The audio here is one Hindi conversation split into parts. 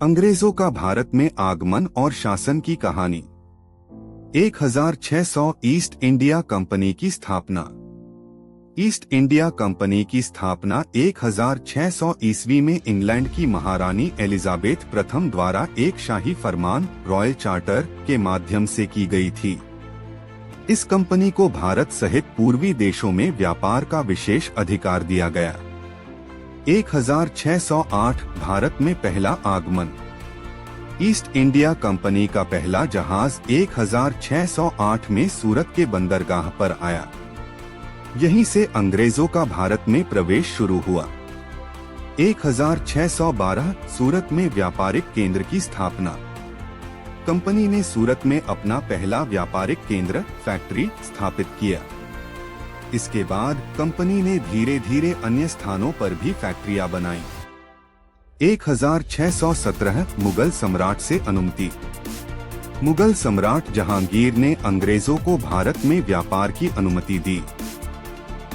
अंग्रेजों का भारत में आगमन और शासन की कहानी। 1600 ईस्ट इंडिया कंपनी की स्थापना। ईस्ट इंडिया कंपनी की स्थापना 1600 ईस्वी में इंग्लैंड की महारानी एलिजाबेथ प्रथम द्वारा एक शाही फरमान रॉयल चार्टर के माध्यम से की गई थी। इस कंपनी को भारत सहित पूर्वी देशों में व्यापार का विशेष अधिकार दिया गया। 1608 भारत में पहला आगमन। ईस्ट इंडिया कंपनी का पहला जहाज 1608 में सूरत के बंदरगाह पर आया। यहीं से अंग्रेजों का भारत में प्रवेश शुरू हुआ। 1612 सूरत में व्यापारिक केंद्र की स्थापना। कंपनी ने सूरत में अपना पहला व्यापारिक केंद्र फैक्ट्री स्थापित किया। इसके बाद कंपनी ने धीरे धीरे अन्य स्थानों पर भी फैक्ट्रियां बनाई। 1617 मुगल सम्राट से अनुमति। मुगल सम्राट जहांगीर ने अंग्रेजों को भारत में व्यापार की अनुमति दी।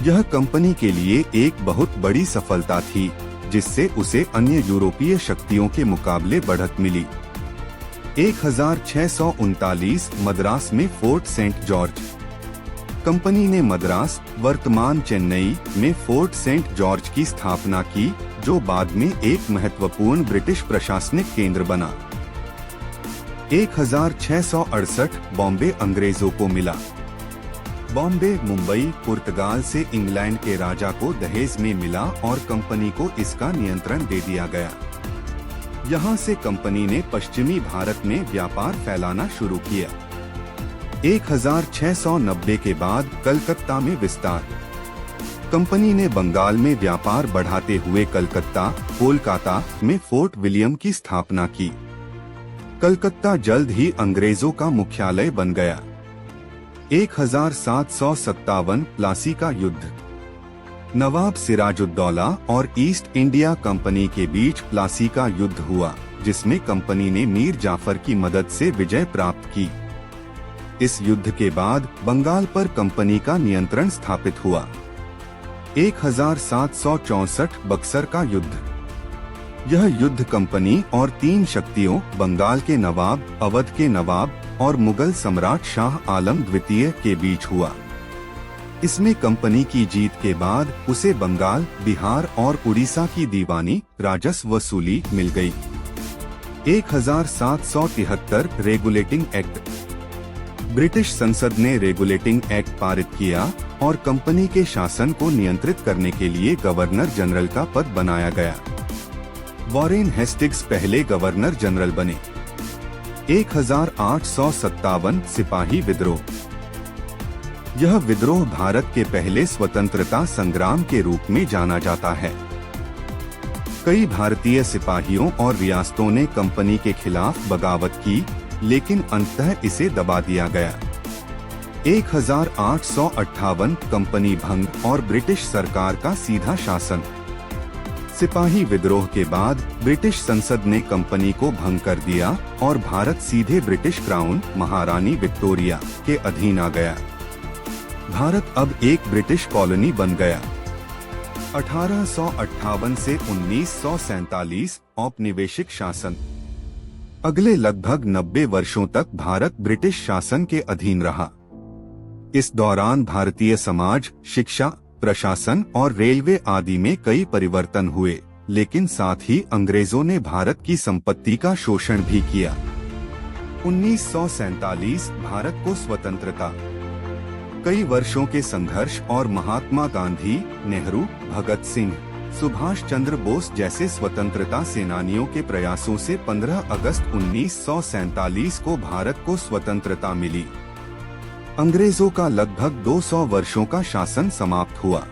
यह कंपनी के लिए एक बहुत बड़ी सफलता थी, जिससे उसे अन्य यूरोपीय शक्तियों के मुकाबले बढ़त मिली। 1639 मद्रास में फोर्ट सेंट जॉर्ज। कंपनी ने मद्रास वर्तमान चेन्नई में फोर्ट सेंट जॉर्ज की स्थापना की, जो बाद में एक महत्वपूर्ण ब्रिटिश प्रशासनिक केंद्र बना। 1668 बॉम्बे अंग्रेजों को मिला। बॉम्बे मुंबई पुर्तगाल से इंग्लैंड के राजा को दहेज में मिला और कंपनी को इसका नियंत्रण दे दिया गया। यहाँ से कंपनी ने पश्चिमी भारत में व्यापार फैलाना शुरू किया। 1690 के बाद कलकत्ता में विस्तार। कंपनी ने बंगाल में व्यापार बढ़ाते हुए कलकत्ता, कोलकाता में फोर्ट विलियम की स्थापना की। कलकत्ता जल्द ही अंग्रेजों का मुख्यालय बन गया। 1757 प्लासी का युद्ध। नवाब सिराजुद्दौला और ईस्ट इंडिया कंपनी के बीच प्लासी का युद्ध हुआ, जिसमें कंपनी ने मीर जाफर की मदद से विजय प्राप्त की। इस युद्ध के बाद बंगाल पर कंपनी का नियंत्रण स्थापित हुआ। 1764 बक्सर का युद्ध। यह युद्ध कंपनी और तीन शक्तियों बंगाल के नवाब, अवध के नवाब और मुगल सम्राट शाह आलम द्वितीय के बीच हुआ। इसमें कंपनी की जीत के बाद उसे बंगाल, बिहार और उड़ीसा की दीवानी राजस्व वसूली मिल गई। 1773 रेगुलेटिंग एक्ट। ब्रिटिश संसद ने रेगुलेटिंग एक्ट पारित किया और कंपनी के शासन को नियंत्रित करने के लिए गवर्नर जनरल का पद बनाया गया। वॉरेन हेस्टिंग्स पहले गवर्नर जनरल बने। 1857 सिपाही विद्रोह। यह विद्रोह भारत के पहले स्वतंत्रता संग्राम के रूप में जाना जाता है। कई भारतीय सिपाहियों और रियासतों ने कंपनी के खिलाफ बगावत की, लेकिन अंततः इसे दबा दिया गया। 1858 कंपनी भंग और ब्रिटिश सरकार का सीधा शासन। सिपाही विद्रोह के बाद ब्रिटिश संसद ने कंपनी को भंग कर दिया और भारत सीधे ब्रिटिश क्राउन महारानी विक्टोरिया के अधीन आ गया। भारत अब एक ब्रिटिश कॉलोनी बन गया। 1858 से 1947 औपनिवेशिक शासन। अगले लगभग 90 वर्षों तक भारत ब्रिटिश शासन के अधीन रहा। इस दौरान भारतीय समाज, शिक्षा, प्रशासन और रेलवे आदि में कई परिवर्तन हुए, लेकिन साथ ही अंग्रेजों ने भारत की संपत्ति का शोषण भी किया। 1947 भारत को स्वतंत्रता। कई वर्षों के संघर्ष और महात्मा गांधी, नेहरू, भगत सिंह, सुभाष चंद्र बोस जैसे स्वतंत्रता सेनानियों के प्रयासों से 15 अगस्त 1947 को भारत को स्वतंत्रता मिली। अंग्रेजों का लगभग 200 वर्षों का शासन समाप्त हुआ।